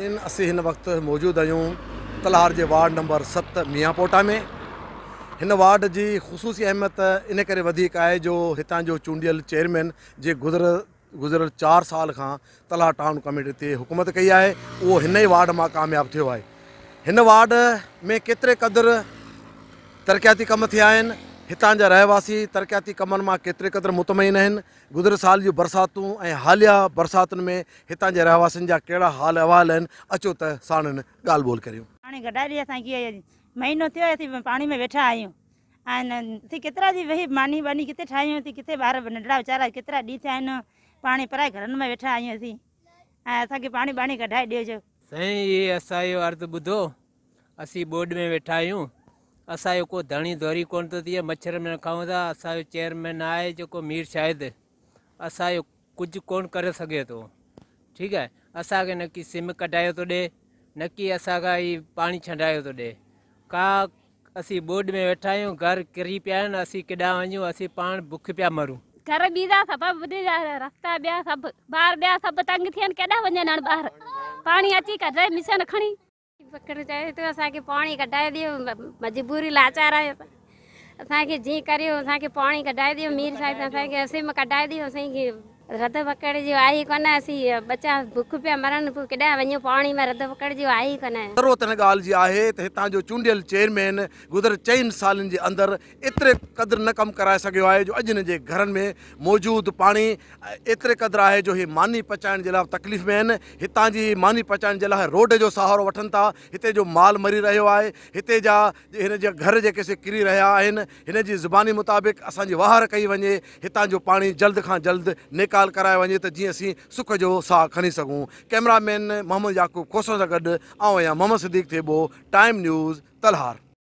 असी इन वक्त मौजूद आयूं तलहार के वार्ड नंबर 7 मियाँपोटा में। इन वार्ड की ख़ुसूसी अहमियत इन करे वधीक है जो हितां जो चूंडियल चेयरमैन जे गुज़िरियल 4 साल का तलहार टाउन कमेटी ते हुकूमत कई है, वो हिन ही वार्ड में कामयाब थियो है। हिन वार्ड में केतरे कदर तरक्याती कम थिया आहिनि, हितां जा रहवासी तरक्याती कमनि मां केतरे कदर मुतमईन आहिनि। गुज़िरियल साल जी बरसातूं ऐं हालिया बरसातुनि में हितां जे रहवासियुनि जा कहिड़ा हाल अहवाल आहिनि, अचो त साणनि ॻाल्हि ॿोल करियूं। पानी कढाई असांखे महीनो थियो असीं पानी में वेठा आहियूं ऐं असीं केतिरा जी वेही मानी वानी किथे ठाहियूं असीं, किथे ॿार नंढड़ा वीचारा केतिरा ॾींहं थिया आहिनि पाणी पराए घरनि में वेठा आहियूं असीं, ऐं असांखे पाणी बाणी कढाए ॾिजो। साईं ये असांजो अर्ज़ु ॿुधो, असीं बोर्ड में वेठा आहियूं, असांजो को धणी दौरी कोन थो थिए, मच्छर में न खाऊं था। असांजो चेयरमैन आहे जेको मीर शाहिद, असांजो कुझु कोन करे सघे थो, ठीकु आहे। असांखे न की सिम कढायो थो ॾिए, न की असांखां ई पाणी छंडायो थो ॾिए का। असीं बोर्ड में वेठा आहियूं, घर किरी पिया आहिनि, असीं केॾांहुं वञूं, असीं पाण बुख पिया मरूं। घर ॿीजा सभु ॿुधी रस्ता ॿिया सभु ॿार ॿिया सभु तंग थियनि, केॾांहुं वञनि हाणे ॿार। पाणी अची कढाए मिशन खणी पकड़ चाहे तो असांखे पाणी कढाए ॾियो, मजबूरी लाचार आहे असांखे जीअं करियो, असांखे पाणी कढाए ॾियो। मीर साहिब असांखे सिम कढाए ॾियो, असांखे रद पकड़ जो आई कोन, असीं बच्चा बुख पिया मरनि, पोइ केॾांहुं वञूं पाणी में, रद पकड़ जो आई कोन। ज़रूरत हिन ॻाल्हि जी आहे त हितां जो चूंडियल चेयरमैन गुज़िरियल 4 सालनि जे अंदरि एतिरे क़दुरु न कमु कराए सघियो आहे जो अॼु हिन जे घरनि में मौजूदु पाणी एतिरे क़दुरु आहे जो ही मानी पचाइण जे लाइ तकलीफ़ में आहिनि। हितां जी मानी पचाइण जे लाइ रोड जो सहारो वठनि था, हिते जो माल मरी रहियो आहे, हिते जा हिन जा घर जेके से किरी रहिया आहिनि। हिन जी ज़ुबानी मुताबिक़ असांजी वाहर कई वञे, हितां जो पाणी जल्द खां जल्द निकाल कराए वञे त जीअं असीं सुख जो साह खणी सघूं। कैमरामैन मोहम्मद याकूब खोसो सां गॾु आउं आहियां मोहम्मद सिद्दीक़ थेबो, टाइम न्यूज़ तलहार।